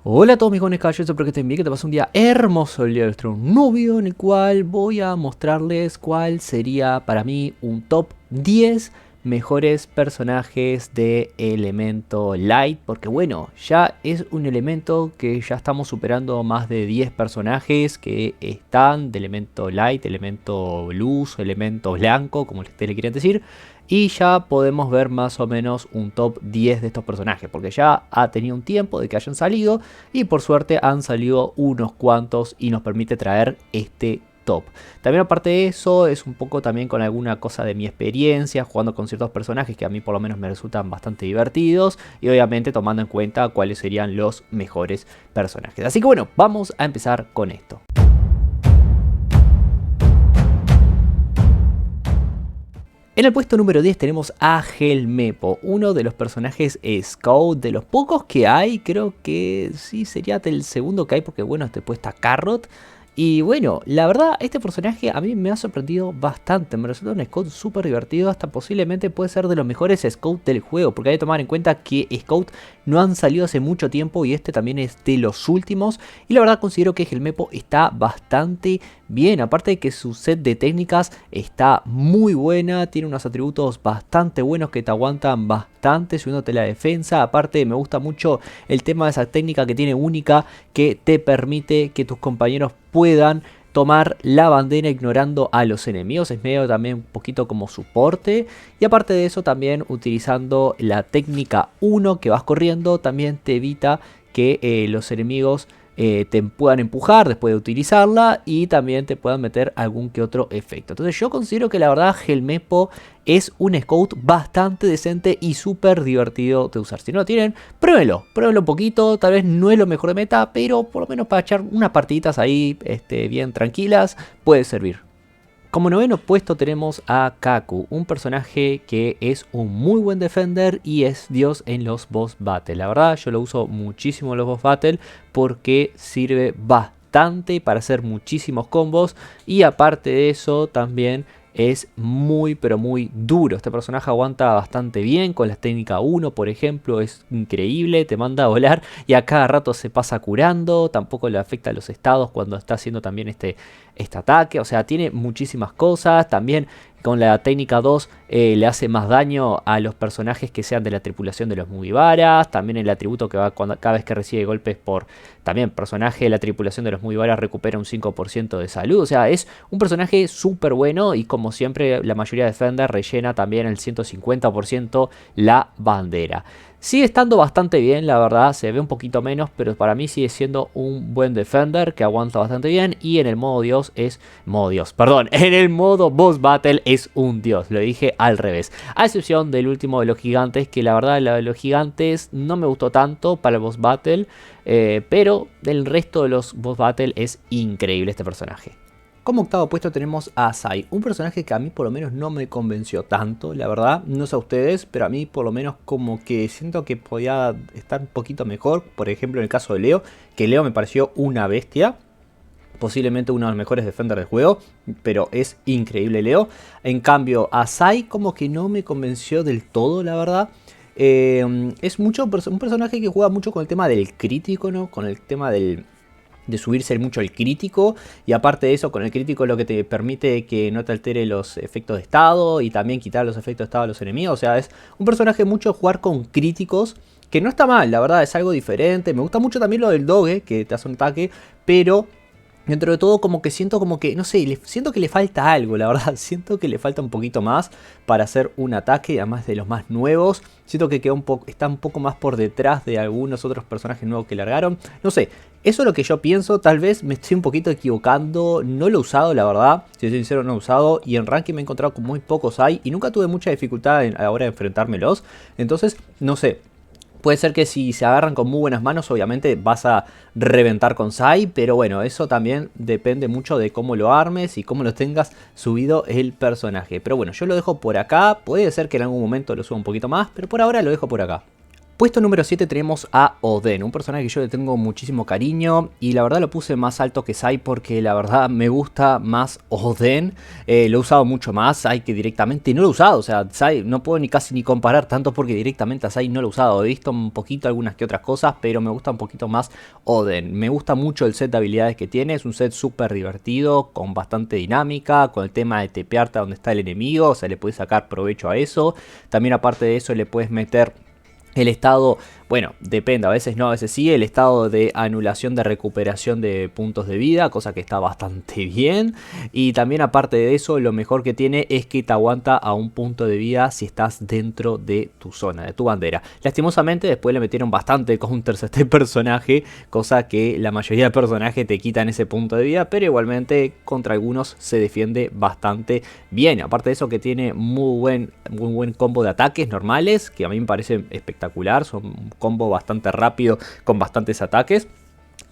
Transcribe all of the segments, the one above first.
Hola a todos mis jóvenes caballeros, espero que estén bien, que te pase un día hermoso el día de nuestro novio, en el cual voy a mostrarles cuál sería para mí un top 10 mejores personajes de Elemento Light, porque bueno, ya es un elemento que ya estamos superando más de 10 personajes que están de Elemento Light, Elemento Luz, Elemento Blanco, como ustedes le quieran decir. Y ya podemos ver más o menos un top 10 de estos personajes, porque ya ha tenido un tiempo de que hayan salido y por suerte han salido unos cuantos y nos permite traer este top. También aparte de eso es un poco también con alguna cosa de mi experiencia jugando con ciertos personajes que a mí por lo menos me resultan bastante divertidos y obviamente tomando en cuenta cuáles serían los mejores personajes. Así que bueno, vamos a empezar con esto. En el puesto número 10 tenemos a Helmeppo, uno de los personajes Scout, de los pocos que hay, creo que sí sería el segundo que hay porque bueno, después está Carrot. Y bueno, la verdad, este personaje a mí me ha sorprendido bastante, me resulta un Scout súper divertido, hasta posiblemente puede ser de los mejores Scout del juego, porque hay que tomar en cuenta que Scout no han salido hace mucho tiempo y este también es de los últimos. Y la verdad considero que Helmeppo está bastante bien, aparte de que su set de técnicas está muy buena, tiene unos atributos bastante buenos que te aguantan bastante subiéndote la defensa. Aparte me gusta mucho el tema de esa técnica que tiene única, que te permite que tus compañeros puedan tomar la bandera ignorando a los enemigos, es medio también un poquito como soporte. Y aparte de eso también utilizando la técnica 1 que vas corriendo también te evita que los enemigos te puedan empujar después de utilizarla y también te puedan meter algún que otro efecto. Entonces yo considero que la verdad Helmeppo es un Scout bastante decente y súper divertido de usar. Si no lo tienen, pruébenlo un poquito, tal vez no es lo mejor de meta, pero por lo menos para echar unas partiditas ahí bien tranquilas puede servir. Como noveno puesto tenemos a Kaku, un personaje que es un muy buen defender y es Dios en los boss battle. La verdad yo lo uso muchísimo en los boss battle porque sirve bastante para hacer muchísimos combos y aparte de eso también es muy pero muy duro. Este personaje aguanta bastante bien con la técnica 1 por ejemplo, es increíble, te manda a volar y a cada rato se pasa curando, tampoco le afecta a los estados cuando está haciendo también este ataque, o sea, tiene muchísimas cosas. También con la técnica 2 le hace más daño a los personajes que sean de la tripulación de los Mugiwaras. También el atributo que va cada vez que recibe golpes por también personaje de la tripulación de los Mugiwaras recupera un 5% de salud. O sea, es un personaje súper bueno y como siempre la mayoría de Defender rellena también el 150% la bandera. Sigue estando bastante bien, la verdad, se ve un poquito menos, pero para mí sigue siendo un buen Defender que aguanta bastante bien. Y en el modo Dios en el modo Boss Battle es un Dios, lo dije al revés. A excepción del último de los gigantes, que la verdad la de los gigantes no me gustó tanto para el Boss Battle, pero del resto de los Boss Battle es increíble este personaje. Como octavo puesto tenemos a Sai, un personaje que a mí por lo menos no me convenció tanto, la verdad, no sé a ustedes, pero a mí por lo menos como que siento que podía estar un poquito mejor. Por ejemplo en el caso de Leo, que Leo me pareció una bestia, posiblemente uno de los mejores defenders del juego, pero es increíble Leo. En cambio a Sai como que no me convenció del todo, la verdad. Es un personaje que juega mucho con el tema del crítico, ¿no? Con el tema de subirse mucho el crítico, y aparte de eso con el crítico lo que te permite que no te altere los efectos de estado y también quitar los efectos de estado a los enemigos. O sea, es un personaje mucho jugar con críticos, que no está mal, la verdad es algo diferente. Me gusta mucho también lo del doge, que te hace un ataque, pero dentro de todo como que siento como que, no sé, siento que le falta algo, la verdad. Siento que le falta un poquito más para hacer un ataque, además de los más nuevos. Siento que está un poco más por detrás de algunos otros personajes nuevos que largaron. No sé, eso es lo que yo pienso, tal vez me estoy un poquito equivocando. No lo he usado, la verdad, si soy sincero no lo he usado. Y en ranking me he encontrado con muy pocos hay y nunca tuve mucha dificultad a la hora de enfrentármelos. Entonces, no sé. Puede ser que si se agarran con muy buenas manos, obviamente vas a reventar con Sai. Pero bueno, eso también depende mucho de cómo lo armes y cómo lo tengas subido el personaje. Pero bueno, yo lo dejo por acá. Puede ser que en algún momento lo suba un poquito más, pero por ahora lo dejo por acá. Puesto número 7 tenemos a Oden, un personaje que yo le tengo muchísimo cariño y la verdad lo puse más alto que Sai porque la verdad me gusta más Oden, lo he usado mucho más, Sai que directamente no lo he usado, o sea, Sai no puedo ni casi ni comparar tanto porque directamente a Sai no lo he usado, he visto un poquito algunas que otras cosas, pero me gusta un poquito más Oden, me gusta mucho el set de habilidades que tiene, es un set súper divertido, con bastante dinámica, con el tema de tepearte a donde está el enemigo, o sea, le puedes sacar provecho a eso, también aparte de eso le puedes meter el estado, bueno, depende, a veces no, a veces sí, el estado de anulación de recuperación de puntos de vida, cosa que está bastante bien. Y también aparte de eso, lo mejor que tiene es que te aguanta a un punto de vida si estás dentro de tu zona, de tu bandera. Lastimosamente después le metieron bastante counters a este personaje, cosa que la mayoría de personajes te quitan ese punto de vida, pero igualmente contra algunos se defiende bastante bien. Aparte de eso que tiene muy buen combo de ataques normales, que a mí me parece espectacular, son un combo bastante rápido con bastantes ataques.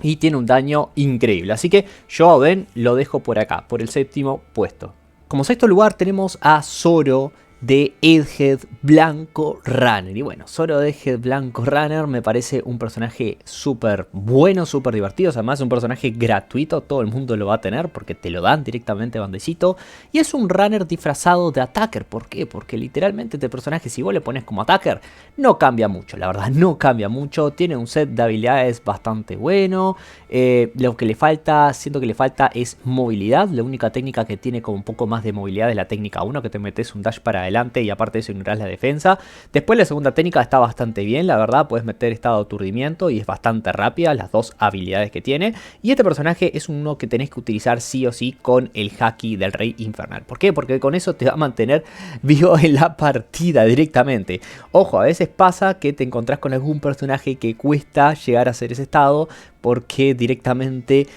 Y tiene un daño increíble. Así que yo a Oden lo dejo por acá, por el séptimo puesto. Como sexto lugar tenemos a Zoro de Egghead Blanco Runner. Y bueno, Zoro de Egghead Blanco Runner me parece un personaje súper bueno, súper divertido. Además es un personaje gratuito, todo el mundo lo va a tener porque te lo dan directamente bandecito. Y es un runner disfrazado de attacker. ¿Por qué? Porque literalmente este personaje, si vos le pones como attacker, no cambia mucho. La verdad, no cambia mucho. Tiene un set de habilidades bastante bueno. Lo que le falta, siento que le falta es movilidad. La única técnica que tiene como un poco más de movilidad es la técnica 1, que te metes un dash para adelante y aparte de eso ignorás la defensa. Después la segunda técnica está bastante bien, la verdad, puedes meter estado de aturdimiento y es bastante rápida, las dos habilidades que tiene. Y este personaje es uno que tenés que utilizar sí o sí con el Haki del Rey Infernal. ¿Por qué? Porque con eso te va a mantener vivo en la partida directamente. Ojo, a veces pasa que te encontrás con algún personaje que cuesta llegar a hacer ese estado porque directamente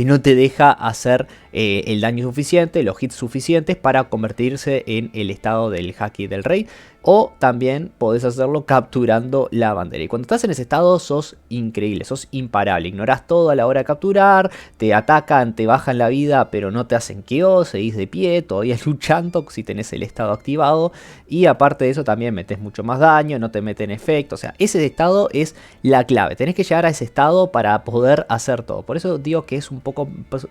no te deja hacer el daño suficiente, los hits suficientes para convertirse en el estado del Haki del Rey. O también podés hacerlo capturando la bandera. Y cuando estás en ese estado sos increíble, sos imparable. Ignorás todo a la hora de capturar, te atacan, te bajan la vida, pero no te hacen KO, seguís de pie, todavía luchando si tenés el estado activado. Y aparte de eso también metes mucho más daño, no te meten efecto. O sea, ese estado es la clave. Tenés que llegar a ese estado para poder hacer todo. Por eso digo que es un poco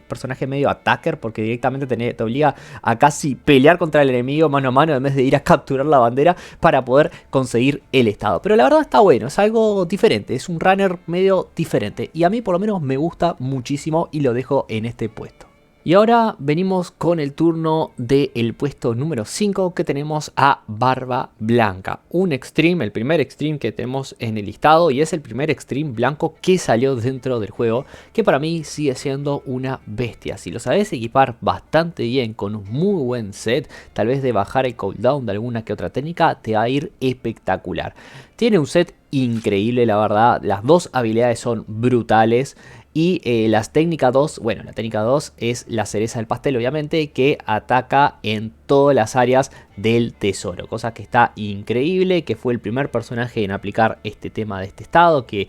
personaje medio attacker, porque directamente te obliga a casi pelear contra el enemigo mano a mano en vez de ir a capturar la bandera para poder conseguir el estado. Pero la verdad está bueno, es algo diferente, es un runner medio diferente y a mí por lo menos me gusta muchísimo y lo dejo en este puesto. Y ahora venimos con el turno del puesto número 5, que tenemos a Barba Blanca. Un Extreme, el primer Extreme que tenemos en el listado, y es el primer Extreme blanco que salió dentro del juego, que para mí sigue siendo una bestia. Si lo sabes equipar bastante bien con un muy buen set, tal vez de bajar el cooldown de alguna que otra técnica, te va a ir espectacular. Tiene un set increíble, la verdad, las dos habilidades son brutales. Y las técnicas 2, bueno, la técnica 2 es la cereza del pastel, obviamente, que ataca en todas las áreas del tesoro. Cosa que está increíble, que fue el primer personaje en aplicar este tema de este estado, que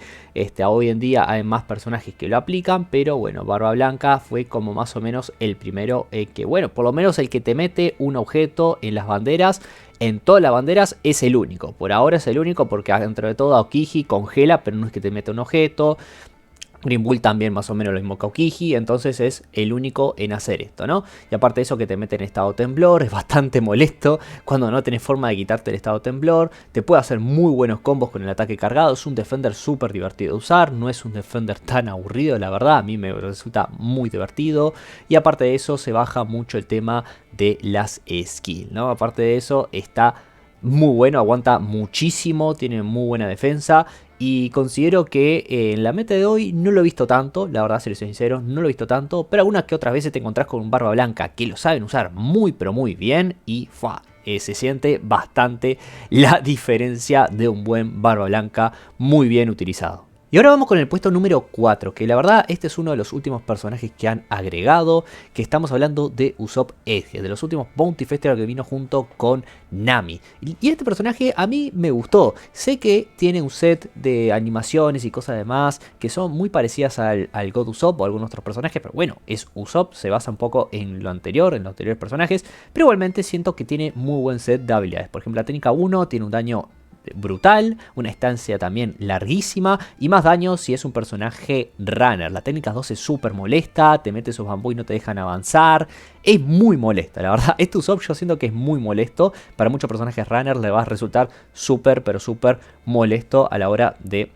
hoy en día hay más personajes que lo aplican, pero bueno, Barba Blanca fue como más o menos el primero que, bueno, por lo menos el que te mete un objeto en las banderas. En todas las banderas es el único, por ahora es el único porque dentro de todo Aokiji congela, pero no es que te mete un objeto. Green Bull también más o menos lo mismo que Aokiji, entonces es el único en hacer esto, ¿no? Y aparte de eso que te mete en estado temblor, es bastante molesto cuando no tenés forma de quitarte el estado temblor, te puede hacer muy buenos combos con el ataque cargado, es un defender súper divertido de usar, no es un defender tan aburrido, la verdad, a mí me resulta muy divertido, y aparte de eso se baja mucho el tema de las skills, ¿no? Aparte de eso está muy bueno, aguanta muchísimo, tiene muy buena defensa. Y considero que en la meta de hoy no lo he visto tanto, la verdad, si les soy sincero, no lo he visto tanto. Pero algunas que otras veces te encontrás con un Barba Blanca que lo saben usar muy pero muy bien y se siente bastante la diferencia de un buen Barba Blanca muy bien utilizado. Y ahora vamos con el puesto número 4, que la verdad este es uno de los últimos personajes que han agregado, que estamos hablando de Usopp Egghead, de los últimos Bounty Festival que vino junto con Nami. Y este personaje a mí me gustó, sé que tiene un set de animaciones y cosas demás que son muy parecidas al God Usopp o a algunos otros personajes, pero bueno, es Usopp, se basa un poco en lo anterior, en los anteriores personajes, pero igualmente siento que tiene muy buen set de habilidades. Por ejemplo, la técnica 1 tiene un daño brutal, una distancia también larguísima y más daño si es un personaje runner. La técnica 2 es súper molesta, te metes esos bambú y no te dejan avanzar. Es muy molesta, la verdad. Este Usopp yo siento que es muy molesto. Para muchos personajes runner le va a resultar súper, pero súper molesto a la hora de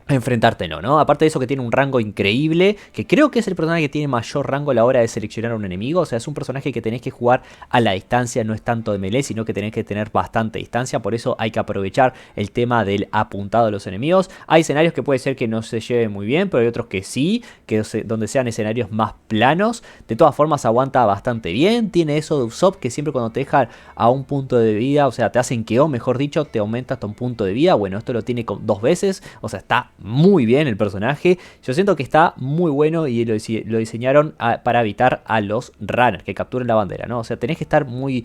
enfrentártelo, ¿no? Aparte de eso que tiene un rango increíble, que creo que es el personaje que tiene mayor rango a la hora de seleccionar a un enemigo, o sea, es un personaje que tenés que jugar a la distancia, no es tanto de melee, sino que tenés que tener bastante distancia, por eso hay que aprovechar el tema del apuntado de los enemigos. Hay escenarios que puede ser que no se lleven muy bien, pero hay otros que sí, donde sean escenarios más planos. De todas formas aguanta bastante bien, tiene eso de Usopp que siempre cuando te dejan a un punto de vida, o sea, te hacen KO, mejor dicho, te aumenta hasta un punto de vida. Bueno, esto lo tiene dos veces, o sea, está muy bien el personaje. Yo siento que está muy bueno y lo diseñaron para evitar a los runners que capturen la bandera, ¿no? O sea, tenés que estar muy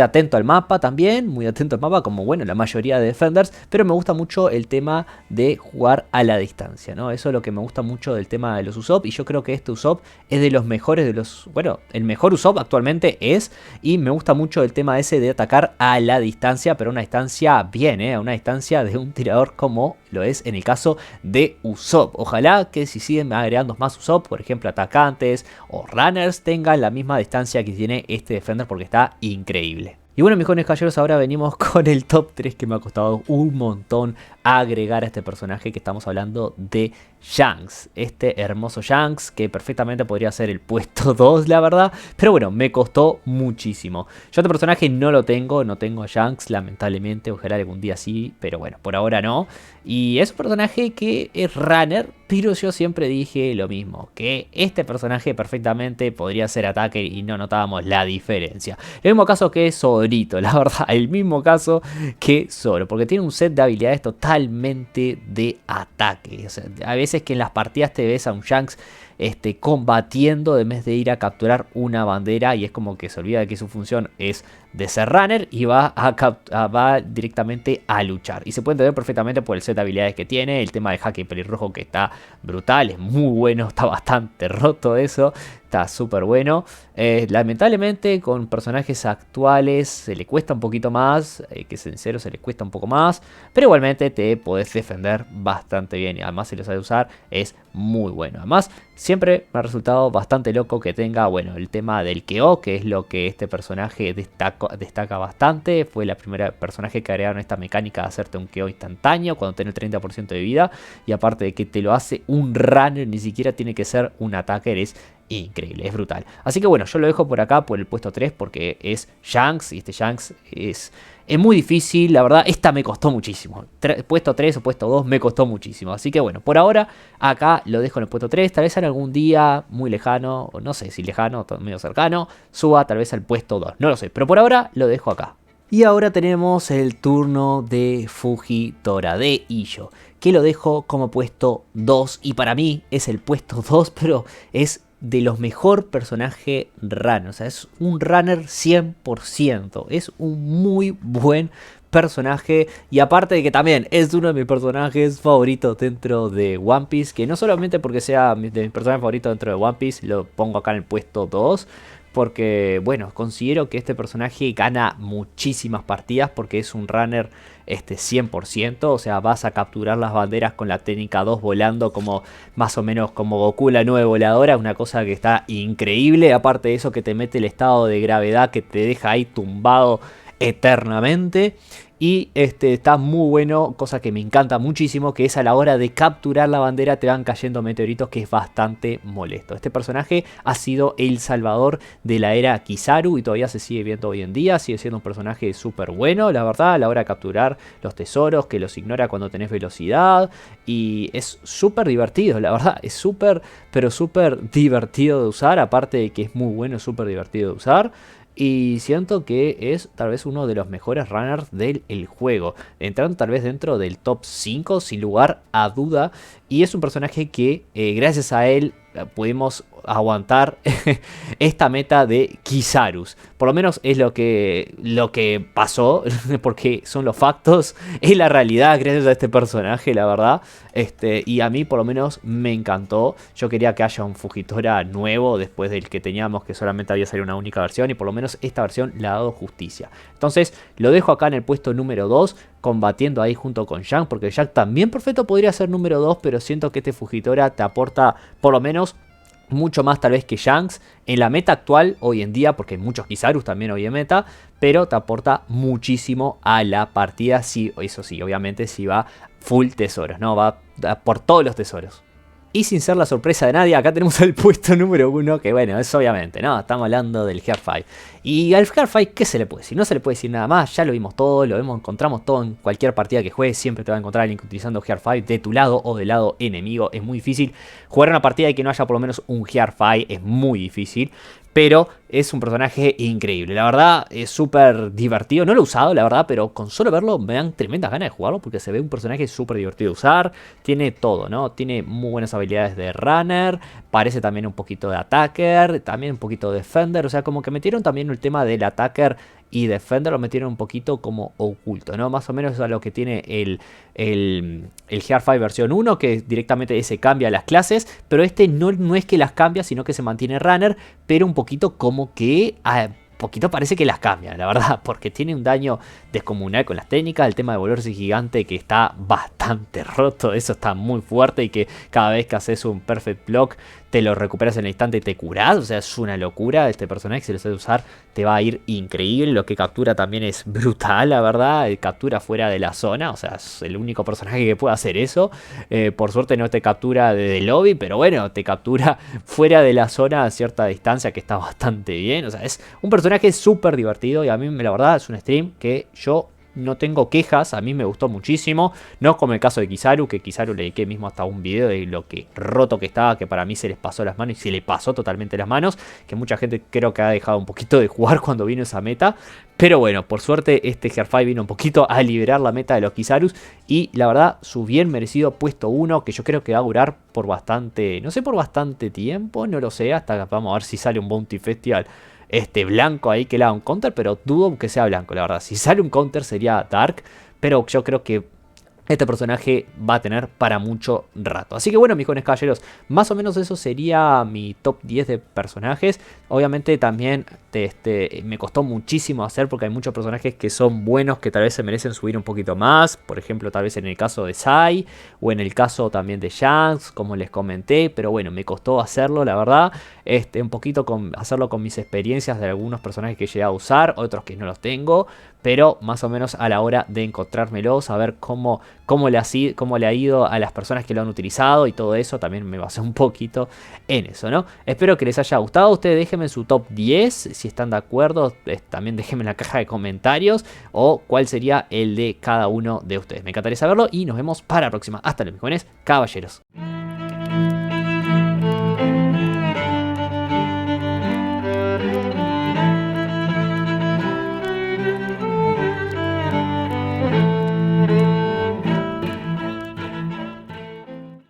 atento al mapa también, muy atento al mapa como, bueno, la mayoría de Defenders, pero me gusta mucho el tema de jugar a la distancia, ¿no? Eso es lo que me gusta mucho del tema de los Usopp y yo creo que este Usopp es de los mejores de los, bueno, el mejor Usopp actualmente es, y me gusta mucho el tema ese de atacar a la distancia, pero a una distancia bien, a una distancia de un tirador como lo es en el caso de Usopp. Ojalá que si siguen agregando más Usopp, por ejemplo atacantes o runners, tengan la misma distancia que tiene este Defender porque está increíble. Y bueno, mis jóvenes caballeros, ahora venimos con el top 3 que me ha costado un montón agregar a este personaje, que estamos hablando de Shanks. Este hermoso Shanks que perfectamente podría ser el puesto 2, la verdad. Pero bueno, me costó muchísimo. Yo este personaje no lo tengo, no tengo a Shanks, lamentablemente. Ojalá algún día sí, pero bueno, por ahora no. Y es un personaje que es runner, pero yo siempre dije lo mismo, que este personaje perfectamente podría ser ataque y no notábamos la diferencia. El mismo caso que Zorito, la verdad, el mismo caso que Zoro, porque tiene un set de habilidades totalmente de ataque. O sea, a veces que en las partidas te ves a un Shanks combatiendo en vez de ir a capturar una bandera, y es como que se olvida de que su función es de ser runner y va directamente a luchar. Y se puede entender perfectamente por el set de habilidades que tiene, el tema de jaque pelirrojo que está brutal, es muy bueno, está bastante roto eso, está súper bueno. Lamentablemente con personajes actuales se le cuesta un poquito más, que sincero se le cuesta un poco más, pero igualmente te podés defender bastante bien y además si lo sabes usar es muy bueno. Además siempre me ha resultado bastante loco que tenga, bueno, el tema del KO, que es lo que este personaje destaca bastante. Fue la primera personaje que agregaron esta mecánica de hacerte un KO instantáneo cuando tenés 30% de vida, y aparte de que te lo hace un runner, ni siquiera tiene que ser un attacker, es increíble, es brutal. Así que bueno, yo lo dejo por acá por el puesto 3 porque es Shanks y este Shanks es muy difícil, la verdad. Esta me costó muchísimo, puesto 3 o puesto 2 me costó muchísimo, así que bueno, por ahora acá lo dejo en el puesto 3. Tal vez en algún día muy lejano, o no sé si lejano, medio cercano, suba tal vez al puesto 2, no lo sé, pero por ahora lo dejo acá. Y ahora tenemos el turno de Fujitora, de Illo, que lo dejo como puesto 2 y para mí es el puesto 2, pero es de los mejor personajes runner, o sea, es un runner 100%, es un muy buen personaje, y aparte de que también es uno de mis personajes favoritos dentro de One Piece, que no solamente porque sea de mis personajes favoritos dentro de One Piece, lo pongo acá en el puesto 2, porque bueno, considero que este personaje gana muchísimas partidas porque es un runner 100%, o sea, vas a capturar las banderas con la técnica 2 volando como más o menos como Goku la nube voladora, una cosa que está increíble. Aparte de eso que te mete el estado de gravedad que te deja ahí tumbado eternamente. Y está muy bueno, cosa que me encanta muchísimo, que es a la hora de capturar la bandera te van cayendo meteoritos, que es bastante molesto. Este personaje ha sido el salvador de la era Kizaru y todavía se sigue viendo hoy en día. Sigue siendo un personaje súper bueno, la verdad, a la hora de capturar los tesoros, que los ignora cuando tenés velocidad. Y es súper divertido, la verdad, es súper, pero súper divertido de usar. Aparte de que es muy bueno, es súper divertido de usar. Y siento que es tal vez uno de los mejores runners del juego, entrando tal vez dentro del top 5 sin lugar a duda. Y es un personaje que gracias a él pudimos aguantar esta meta de Kizarus. Por lo menos es lo que pasó, porque son los factos, es la realidad gracias a este personaje, la verdad. Y a mí por lo menos me encantó. Yo quería que haya un Fujitora nuevo después del que teníamos, que solamente había salido una única versión, y por lo menos esta versión le ha dado justicia. Entonces lo dejo acá en el puesto número 2. combatiendo ahí junto con Shanks, porque Jack también perfecto podría ser número 2, pero siento que este Fujitora te aporta por lo menos mucho más tal vez que Shanks en la meta actual hoy en día, porque hay muchos Kizarus también hoy en meta, pero te aporta muchísimo a la partida, sí, eso sí, obviamente si va full tesoros, ¿no? Va por todos los tesoros. Y sin ser la sorpresa de nadie, acá tenemos el puesto número 1, que bueno, es obviamente, ¿no? Estamos hablando del Gear 5. Y al Gear 5, ¿qué se le puede decir? No se le puede decir nada más, ya lo vimos todo, encontramos todo en cualquier partida que juegues, siempre te va a encontrar alguien utilizando Gear 5 de tu lado o del lado enemigo, es muy difícil. Jugar una partida y que no haya por lo menos un Gear 5 es muy difícil. Pero es un personaje increíble, la verdad es súper divertido, no lo he usado la verdad, pero con solo verlo me dan tremendas ganas de jugarlo porque se ve un personaje súper divertido de usar, tiene todo, ¿no? Tiene muy buenas habilidades de runner, parece también un poquito de attacker, también un poquito de defender, o sea como que metieron también el tema del attacker y defender, lo metieron un poquito como oculto, ¿no? Más o menos es a lo que tiene el Gear 5 versión 1, que directamente se cambia las clases, pero este no es que las cambia, sino que se mantiene runner, pero un poquito como que poquito parece que las cambia, la verdad, porque tiene un daño descomunal con las técnicas, el tema de volverse gigante que está bastante roto, eso está muy fuerte y que cada vez que haces un perfect block te lo recuperas en el instante y te curás, o sea, es una locura, este personaje si lo sabes usar te va a ir increíble, lo que captura también es brutal, la verdad, captura fuera de la zona, o sea, es el único personaje que puede hacer eso, por suerte no te captura desde el lobby, pero bueno, te captura fuera de la zona a cierta distancia que está bastante bien, o sea, es un personaje súper divertido y a mí la verdad es un stream que yo no tengo quejas, a mí me gustó muchísimo, no como el caso de Kizaru, que Kizaru le dediqué mismo hasta un video de lo que roto que estaba, que para mí se les pasó las manos y se le pasó totalmente las manos, que mucha gente creo que ha dejado un poquito de jugar cuando vino esa meta, pero bueno, por suerte este Gear 5 vino un poquito a liberar la meta de los Kizarus y la verdad su bien merecido puesto 1, que yo creo que va a durar por bastante, no sé por bastante tiempo, no lo sé, hasta vamos a ver si sale un Bounty Festival blanco ahí que le haga un counter, pero dudo que sea blanco, la verdad. Si sale un counter sería Dark, pero yo creo que este personaje va a tener para mucho rato. Así que bueno, mis jóvenes caballeros, más o menos eso sería mi top 10 de personajes. Obviamente también me costó muchísimo hacer porque hay muchos personajes que son buenos, que tal vez se merecen subir un poquito más. Por ejemplo, tal vez en el caso de Sai o en el caso también de Shanks, como les comenté. Pero bueno, me costó hacerlo, la verdad. Un poquito hacerlo con mis experiencias de algunos personajes que llegué a usar, otros que no los tengo. Pero más o menos a la hora de encontrármelos, a ver cómo le ha ido a las personas que lo han utilizado y todo eso, también me basé un poquito en eso, ¿no? Espero que les haya gustado, ustedes déjenme su top 10, si están de acuerdo, también déjenme en la caja de comentarios o cuál sería el de cada uno de ustedes. Me encantaría saberlo y nos vemos para la próxima. Hasta luego, mis jóvenes caballeros.